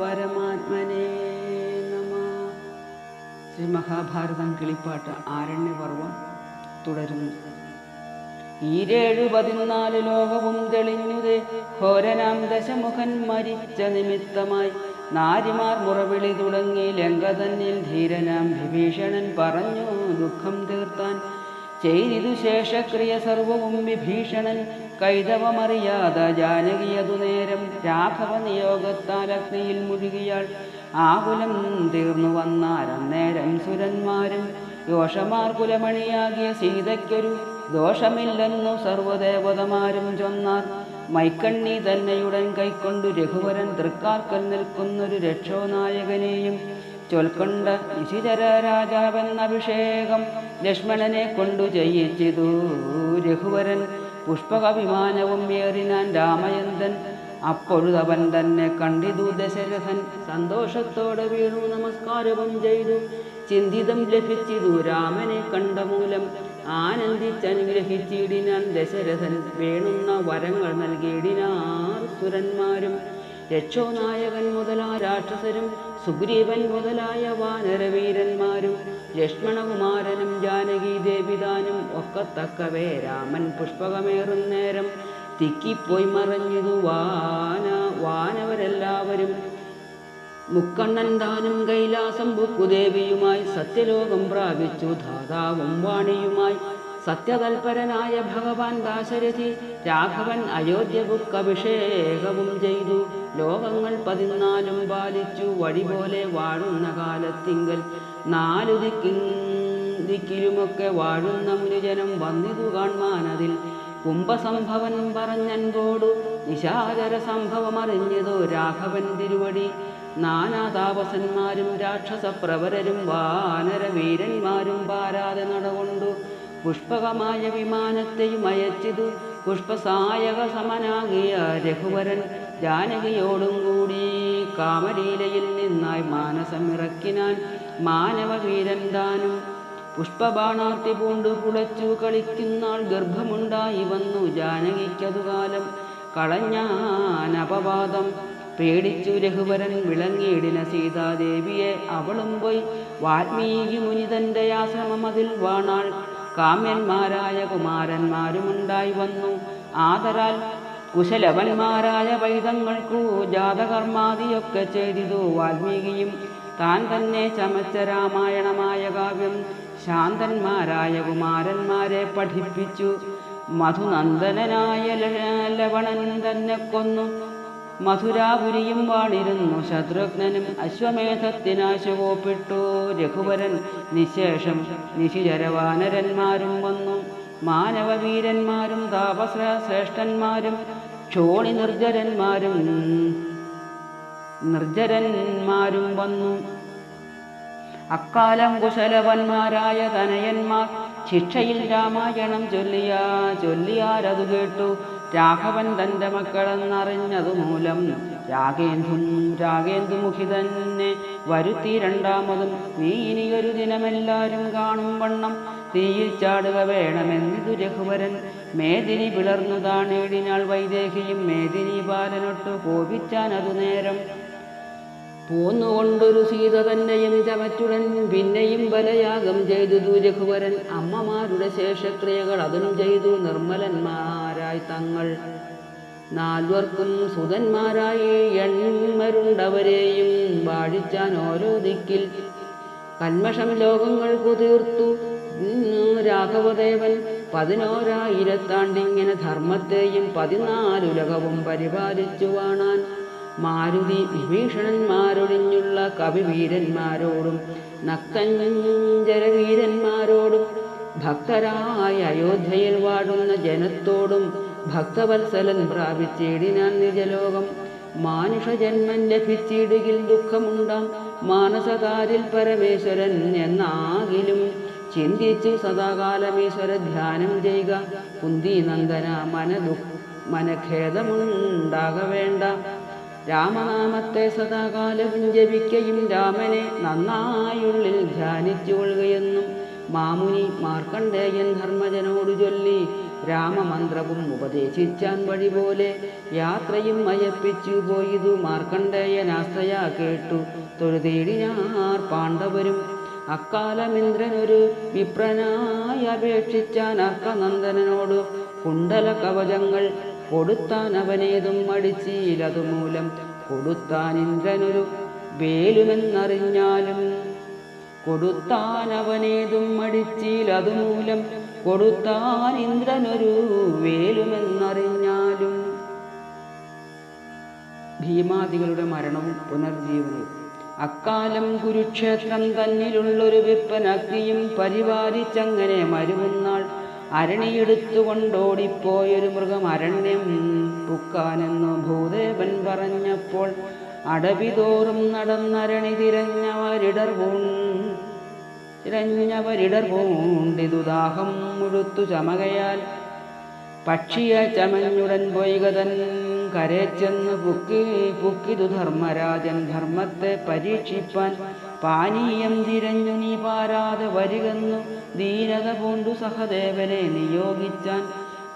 പരമാത്മനേ നമഃ. ശ്രീ മഹാഭാരതം കിളിപ്പാട്ട് ആരണ്യപർവം തുടരുന്നു. ഈരേഴു 14 ലോകവും തെളിഞ്ഞുതേ ഘോരനാം ദശമുഖൻ മരിച്ച നിമിത്തമായി നാരിമാർ മുറവിളി തുടങ്ങി ലങ്ക തന്നിൽ ധീരനാം വിഭീഷണൻ പറഞ്ഞു ദുഃഖം തീർത്താൻ. ചെയ്തിതു ശേഷക്രിയ സർവവും വിഭീഷണൻ കൈതവമറിയാതെ ജാനകിയതു നേരം രാഘവ നിയോഗത്താൽ അഗ്നിയിൽ മുഴുകിയാൾ. ആകുലം തീർന്നു വന്നാരന്നേരം സുരന്മാരും യോഷമാർ കുലമണിയാകിയ സീതയ്ക്കൊരു ദോഷമില്ലെന്നു സർവദേവതമാരും ചൊന്നാർ. മൈക്കണ്ണി തന്നെയുടൻ കൈക്കൊണ്ടു രഘുവരൻ തൃക്കാൽക്കൽ നിൽക്കുന്നൊരു രക്ഷോനായകനെയും ചൊൽക്കൊണ്ട നിശിചര രാജാവെന്ന അഭിഷേകം ലക്ഷ്മണനെ കൊണ്ടു ചെയ്യിച്ചിതു രഘുവരൻ. പുഷ്പക വിമാനവും ഏറിനാൻ രാമയന്തൻ. അപ്പൊഴുതവൻ തന്നെ കണ്ടിതു ദശരഥൻ. സന്തോഷത്തോടെ വീണു നമസ്കാരവും ചെയ്തു. ചിന്തിതം ലഭിച്ചിതു രാമനെ കണ്ട മൂലം. ആനന്ദിച്ചനുഗ്രഹിച്ചിടിനാൻ ദശരഥൻ. വേണുന്ന വരങ്ങൾ നൽകിയിടിനാർ സുരന്മാരും. രക്ഷോനായകൻ മുതലായ രാക്ഷസരും സുഗ്രീവൻ മുതലായ വാനരവീരന്മാരും ലക്ഷ്മണകുമാരനും ജാനകി ദേവിതാനും ഒക്കത്തക്കവേ രാമൻ പുഷ്പകമേറും നേരം തിക്കിപ്പോയി മറഞ്ഞിതു വാനവരെല്ലാവരും. മുക്കണ്ണൻ താനും കൈലാസം ബുക്കുദേവിയുമായി സത്യലോകം പ്രാപിച്ചു ധാതാവും വാണിയുമായി. സത്യതൽപരനായ ഭഗവാൻ ദാശരഥി രാഘവൻ അയോധ്യ ബുക്കഭിഷേകവും ചെയ്തു. ലോകങ്ങൾ 14 പാലിച്ചു വഴി പോലെ വാഴുന്ന കാലത്തിങ്കൽ 4 ദിക്കിലുമൊക്കെ വാഴുന്ന മുനിജനം വന്നിതു കാൺമാനതിൽ. കുംഭസംഭവൻ പറഞ്ഞൻപോടു നിശാചര സംഭവമറിഞ്ഞതോ രാഘവൻ തിരുവടി. നാനാതാപസന്മാരും രാക്ഷസപ്രവരരും വാനരവീരന്മാരും പാരാതെ നടകൊണ്ടു പുഷ്പകമായ വിമാനത്തെയും അയച്ചിതു. പുഷ്പസായക സമനാകിയ രഘുവരൻ ജാനകിയോടും കൂടി കാമലീലയിൽ നിന്നായി മാനസമിറക്കിനാൻ മാനവവീരൻ താനും. പുഷ്പബാണാർത്തി പൂണ്ടു പുളച്ചു കളിക്കുന്നാൾ ഗർഭമുണ്ടായി വന്നു ജാനകിക്കതുകാലം. കളഞ്ഞാൻ അപവാദം പേടിച്ചു രഘുവരൻ വിളങ്ങിയിടിന സീതാദേവിയെ. അവളും പോയി വാൽമീകി മുനിതന്റെ ആശ്രമം അതിൽ വാണാൾ. കാമ്യന്മാരായ കുമാരന്മാരുമുണ്ടായി വന്നു. ആദരാൽ കുശലവന്മാരായ വൈദങ്ങൾക്കു ജാതകർമാദിയൊക്കെ ചെയ്തിതു വാൽമീകിയും. താൻ തന്നെ ചമച്ച രാമായണമായ കാവ്യം ശാന്തന്മാരായ കുമാരന്മാരെ പഠിപ്പിച്ചു. മധുനന്ദനായ ലവണൻ തന്നെ കൊന്നു. മധുരാപുരിയും വാണിരുന്നു ശത്രുഘ്നനും. അശ്വമേധത്തിനാശുകോപ്പിട്ടു രഘുവരൻ നിശേഷം നിശിചരവാനരന്മാരും വന്നു. മാനവവീരന്മാരും താപശ്രേഷ്ഠന്മാരും ക്ഷോണി നിർജ്ജരന്മാരും വന്നു. അക്കാലം കുശലവന്മാരായ തനയന്മാർ ശിക്ഷയിൽ രാമായണം ചൊല്ലിയാരതു കേട്ടു. രാഘവൻ തൻ്റെ മക്കളെന്നറിഞ്ഞതു മൂലം രാഗേന്ദുമുഖി തന്നെ വരുത്തി രണ്ടാമതും. നീ ഇനിയൊരു ദിനമെല്ലാരും കാണും വണ്ണം തീയിൽ ചാടുക വേണമെന്നിതു രഘുവരൻ. മേദിനി പിളർന്നു താണേടിനാൾ വൈദേഹിയും. മേദിനി ബാലനൊട്ടു കോപിച്ചാനതു നേരം പോന്നുകൊണ്ടൊരു സീത തന്നെയും ചമച്ചുടൻ പിന്നെയും ബലയാഗം ചെയ്തു രഘുവരൻ. അമ്മമാരുടെ ശേഷക്രിയകൾ അതും ചെയ്തു നിർമ്മലന്മാരായി തങ്ങൾ. 4 സുതന്മാരായി എൺമരുണ്ടവരെയും വാഴിച്ചാൻ ഓരോ ദിക്കിൽ. കന്മഷം ലോകങ്ങൾക്കു തീർത്തു രാഘവദേവൻ 11,000 ആണ്ടിങ്ങനെ ധർമ്മത്തെയും 14 ഉലകവും പരിപാലിച്ചു വാണാൻ. മാരുതി വിഭീഷണന്മാരൊഴിഞ്ഞുള്ള കവിവീരന്മാരോടും നക്തഞ്ചരവീരന്മാരോടും ഭക്തരായ അയോധ്യയിൽ വാഴുന്ന ജനത്തോടും ഭക്തവത്സലൻ പ്രാപിച്ചിടിനാൻ നിജലോകം. മാനുഷജന്മം ലഭിച്ചിടുകിൽ ദുഃഖമുണ്ടാം മാനസകാരിൽ പരമേശ്വരൻ എന്നാകിലും ചിന്തിച്ചു സദാകാലമീശ്വര ധ്യാനം ചെയ്യുക. കുന്തി നന്ദന മനഖേദമുണ്ടാകവേണ്ട. രാമനാമത്തെ സദാകാലവും ജപിക്കയും രാമനെ നന്നായുള്ളിൽ ധ്യാനിച്ചു കൊള്ളുകയെന്നും മാമുനി മാർക്കണ്ഡേയൻ ധർമ്മജനോടു ചൊല്ലി രാമമന്ത്രവും ഉപദേശിച്ചാൻ വഴി പോലെ യാത്രയും അയപ്പിച്ചു പോയിതു മാർക്കണ്ഡേയനാശ്രയ കേട്ടു തൊഴുതേടിനാർ പാണ്ഡവരും. അക്കാലമിന്ദ്രനൊരു വിപ്രനായി അപേക്ഷിച്ചാൻ അർക്കനന്ദനോട് കുണ്ടല കവചങ്ങൾ കൊടുത്താൻ അവനേതും മടിച്ചീലതുമൂലം കൊടുത്താൻ ഇന്ദ്രനൊരു വേലുമെന്നറിഞ്ഞാലും കൊടുത്താനവനേതും മടിച്ചീലതുമൂലം കൊടുത്താൻ ഇന്ദ്രനൊരു വേലുമെന്നറിഞ്ഞാലും. ഭീമാദികളുടെ മരണവും പുനർജീവനവും. അക്കാലം കുരുക്ഷേത്രം തന്നിലുള്ളൊരു വിപ്പനഗ്നിയും പരിപാലിച്ചങ്ങനെ മരുവുന്നാൾ അരണിയെടുത്തുകൊണ്ടോടിപ്പോയൊരു മൃഗം അരണ്യം പുക്കാനെന്നു ഭൂദേവൻ പറഞ്ഞപ്പോൾ അടവിതോറും നടന്നരണി തിരഞ്ഞവരിടർ പൂണ്ടിതു ദാഹം മുഴുത്തു ചമകയാൽ പക്ഷിയ ചമഞ്ഞുടൻ പൊയ്കതൻ കരച്ചെന്ന് പുക്കിതു ധർമ്മരാജൻ ധർമ്മത്തെ പരീക്ഷിപ്പാൻ പാനീയം തിരഞ്ഞു നീ പാരാതെ വരികെന്നു ദീനത പൂണ്ടു സഹദേവനെ നിയോഗിച്ചാൻ.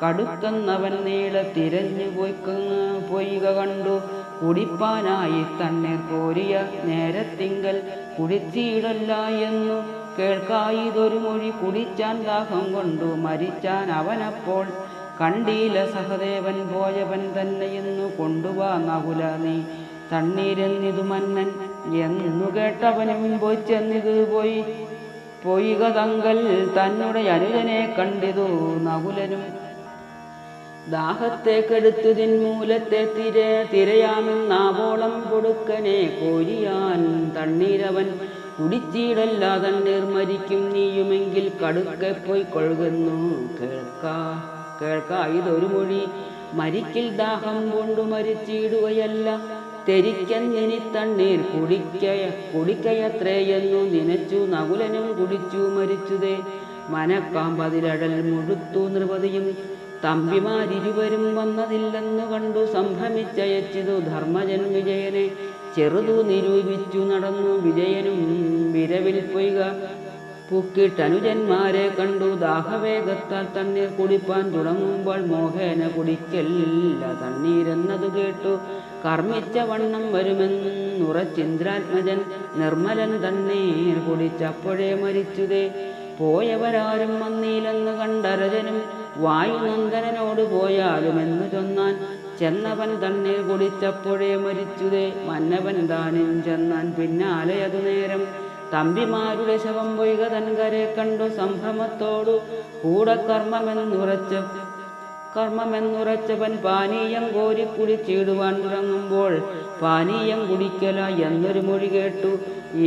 കടുക്കെന്നവൻ നീളെ തിരഞ്ഞു പൊയ്ക കണ്ടു കുടിപ്പാനായി തണ്ണീർ കോരിയ നേരത്തിങ്കൽ കുടിച്ചീടല്ല എന്നു കേൾക്കായിതൊരു മൊഴി കുടിച്ചാൻ ദാഹം കൊണ്ടു മരിച്ചാൻ അവനപ്പോൾ. കണ്ടീല സഹദേവൻ പോയവൻ തന്നെയെന്നു കൊണ്ടുവാ നകുല നീ തണ്ണീരെന്നിതു മന്നൻ എന്നു കേട്ടവനും പോയി ചെന്നിതു പൊയ്ക തങ്കൽ തന്നുടെ അനുജനെ കണ്ടിതു നകുലനും. ദാഹത്തെ കെടുത്തുതിന്മൂലത്തെ തിരയാമെന്നാവോളം കൊടുക്കനെ കോരിയാൻ തണ്ണീരവൻ കുടിച്ചീടല്ല തണ്ണീർ മരിക്കും നീയുമെങ്കിൽ കടുക്കെ പോയി കൊഴുകുന്നു കേൾക്കാ ഇതൊരു മൊഴി മരിക്കിൽ ദാഹം കൊണ്ടു മരിച്ചിടുകയല്ല തെരിക്കെന്നിനി തണ്ണീർ കുടിക്കയത്രേയെന്നു നിനച്ചു നകുലനും കുടിച്ചു മരിച്ചുതേ. മനക്കാമ്പതിലടൽ മുഴുത്തു നൃപതിയും തമ്പിമാരിരുവരും വന്നതില്ലെന്നു കണ്ടു സംഭ്രമിച്ചയച്ചിതു ധർമ്മജൻ വിജയനെ ചെറുതു നിരൂപിച്ചു നടന്നു. വിജയനും വിരവിൽ പൊയ്ക പുക്കിട്ടനുജന്മാരെ കണ്ടു ദാഹവേഗത്താൽ തണ്ണീർ കുടിപ്പാൻ തുടങ്ങുമ്പോൾ മോഹേന കുടിക്കല്ല തണ്ണീരെന്നതു കേട്ടു കർമ്മിച്ച വണ്ണം വരുമെന്നുറച്ചിന്ദ്രാത്മജൻ നിർമ്മലൻ തണ്ണീർ കുടിച്ചപ്പോഴേ മരിച്ചുതേ. പോയവരാരും വന്നീലെന്ന് കണ്ടരജനും വായുനന്ദനോട് പോയാലുമെന്നു ചൊന്നാൻ ചെന്നവൻ തണ്ണീർ കുടിച്ചപ്പോഴേ മരിച്ചുതേ. മന്നവൻ താനും ചെന്നാൻ പിന്നാലെ അതു നേരം തമ്പിമാരുടെ ശവം പൊയ്ക തൻകരെ കണ്ടു സംഭ്രമത്തോടു കൂടെ കർമ്മമെന്നുറച്ചവൻ പാനീയം കോരി കുടിച്ചിടുവാൻ തുടങ്ങുമ്പോൾ പാനീയം കുടിക്കല എന്നൊരു മൊഴി കേട്ടു.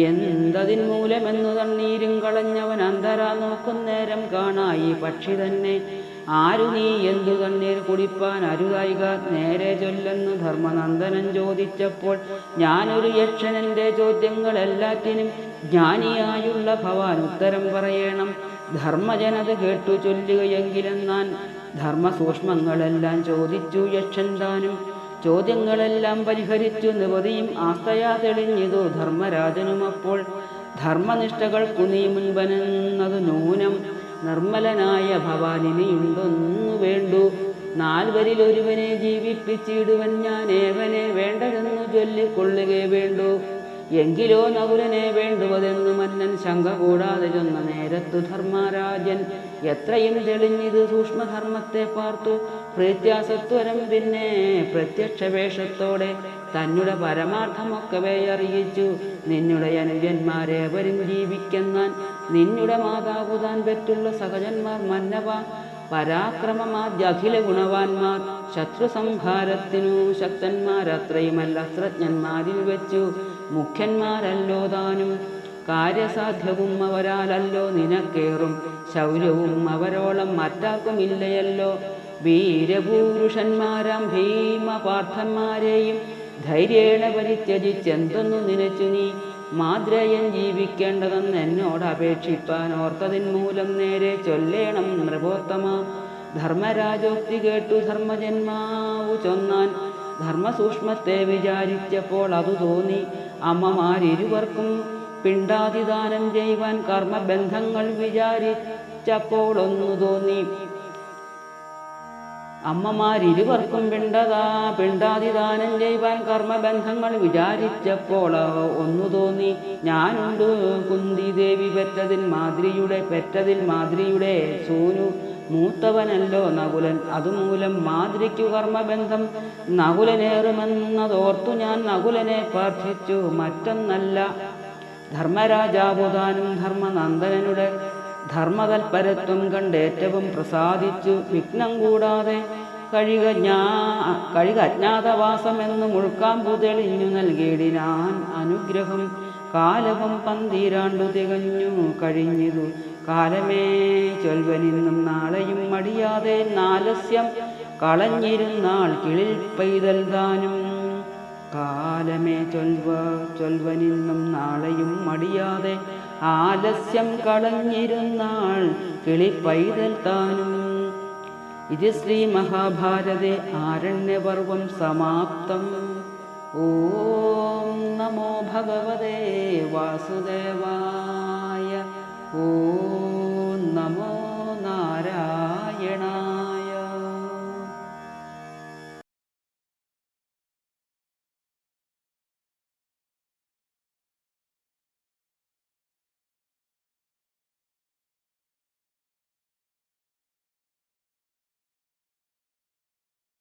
എന്തതിൻ മൂലമെന്നു തണ്ണീരും കളഞ്ഞവൻ അന്തരാ നോക്കുന്നേരം കാണായി പക്ഷി തന്നെ. ആരു നീ എന്തു തണ്ണീർ കുടിപ്പാൻ അരുതായിക നേരെ ചൊല്ലെന്നു ധർമ്മനന്ദനൻ ചോദിച്ചപ്പോൾ ഞാനൊരു യക്ഷനന്റെ ചോദ്യങ്ങളെല്ലാറ്റിനും ജ്ഞാനിയായുള്ള ഭവാൻ ഉത്തരം പറയണം. ധർമ്മജനത് കേട്ടു ചൊല്ലുകയെങ്കിലെന്നാൻ ധർമ്മസൂക്ഷ്മങ്ങളെല്ലാം ചോദിച്ചു യക്ഷൻ താനും. ചോദ്യങ്ങളെല്ലാം പരിഹരിച്ചു നിപതിയും ആസ്തയാ തെളിഞ്ഞിതു ധർമ്മരാജനുമപ്പോൾ. ധർമ്മനിഷ്ഠകൾക്കു നീ മുൻപനെന്നതു നൂനം നിർമ്മലനായ ഭവാനിനിയുണ്ടൊന്നു വേണ്ടു. നാൽവരിലൊരുവനെ ജീവിപ്പിച്ചിടുവൻ ഞാൻ ഏവനെ വേണ്ടതെന്നു ചൊല്ലിക്കൊള്ളുകേ വേണ്ടു. എങ്കിലോ നകുലനെ വേണ്ടുവതെന്നു മന്നൻ ശങ്ക കൂടാതെ ചൊന്ന നേരത്തു ധർമ്മരാജൻ എത്രയും തെളിഞ്ഞിത് സൂക്ഷ്മധർമ്മത്തെ പാർത്തു പ്രത്യാസത്വരം പിന്നെ പ്രത്യക്ഷ വേഷത്തോടെ തന്നുടെ പരമാർത്ഥമൊക്കവേ അറിയിച്ചു. നിന്നുടെ അനുജന്മാരേവരും ജീവിക്കെന്നാൻ നിന്നുടെ മാതാവു താൻ പെറ്റുള്ള സഹജന്മാർ മന്നവ പരാക്രമമാദ്യഖില ഗുണവാന്മാർ ശത്രു സംഹാരത്തിനു ശക്തന്മാരത്രയുമല്ല അസ്ത്രജ്ഞന്മാരിൽ വെച്ചു മുഖ്യന്മാരല്ലോ താനും. കാര്യസാധ്യവും അവരാലല്ലോ നിനക്കേറും ശൗര്യവും അവരോളം മറ്റാർക്കുമില്ലയല്ലോ. വീരപൂരുഷന്മാരാം ഭീമപാർത്ഥന്മാരെയും ധൈര്യേണ പരിത്യജിച്ചെന്തൊന്നു നിനച്ചു നീ മാദ്രയൻ ജീവിക്കേണ്ടതെന്ന് എന്നോട് അപേക്ഷിപ്പാൻ ഓർത്തതിൻ മൂലം നേരെ ചൊല്ലേണം നൃപോത്തമ. ധർമ്മരാജോക്തി കേട്ടു ധർമ്മജന്മാവു ചൊന്നാൻ ധർമ്മസൂക്ഷ്മത്തെ വിചാരിച്ചപ്പോൾ അതു തോന്നി. അമ്മമാരിരുവർക്കും പിണ്ടാതിദാനം ചെയ്യുവാൻ കർമ്മബന്ധങ്ങൾ വിചാരിച്ചപ്പോൾ ഒന്നു തോന്നി. അമ്മമാരിരുവർക്കും പിണ്ടാതിദാനം ചെയ്യുവാൻ കർമ്മബന്ധങ്ങൾ വിചാരിച്ചപ്പോൾ ഒന്നു തോന്നി, ഞാനുണ്ട് കുന്തി ദേവി പെറ്റതിൽ മാദ്രിയുടെ സൂനു മൂത്തവനല്ലോ നകുലൻ. അതുമൂലം മാദ്രിക്കു കർമ്മബന്ധം നകുലനേറുമെന്നതോർത്തു ഞാൻ നകുലനെ പ്രാർത്ഥിച്ചു. മറ്റൊന്നല്ല, ധർമ്മരാജാവുതാനും ധർമ്മനന്ദനനുടെ ധർമ്മതൽപരത്വം കണ്ടേറ്റവും പ്രസാദിച്ചു. വിഘ്നം കൂടാതെ കഴിക അജ്ഞാതവാസമെന്ന് മുൾക്കാമ്പു തെളിഞ്ഞു നൽകിയിടിനാൻ അനുഗ്രഹം. കാലവും 12 തികഞ്ഞു കഴിഞ്ഞിതു. കാലമേ ചൊൽവനിന്നും നാളെയും മടിയാതെ നാലസ്യം കളഞ്ഞിരുന്നാൾ കിളിൽ പൈതൽ താനും. കാലമേ ചൊൽവനിന്നും നാളെയും മടിയാതെ ആലസ്യം കളഞ്ഞിരുന്നാൾ കിളി പൈതൽ താനും. ഇത് ശ്രീ മഹാഭാരതേ ആരണ്യപർവം സമാപ്തം. ഓം നമോ ഭഗവതേ വാസുദേവായ. ഓം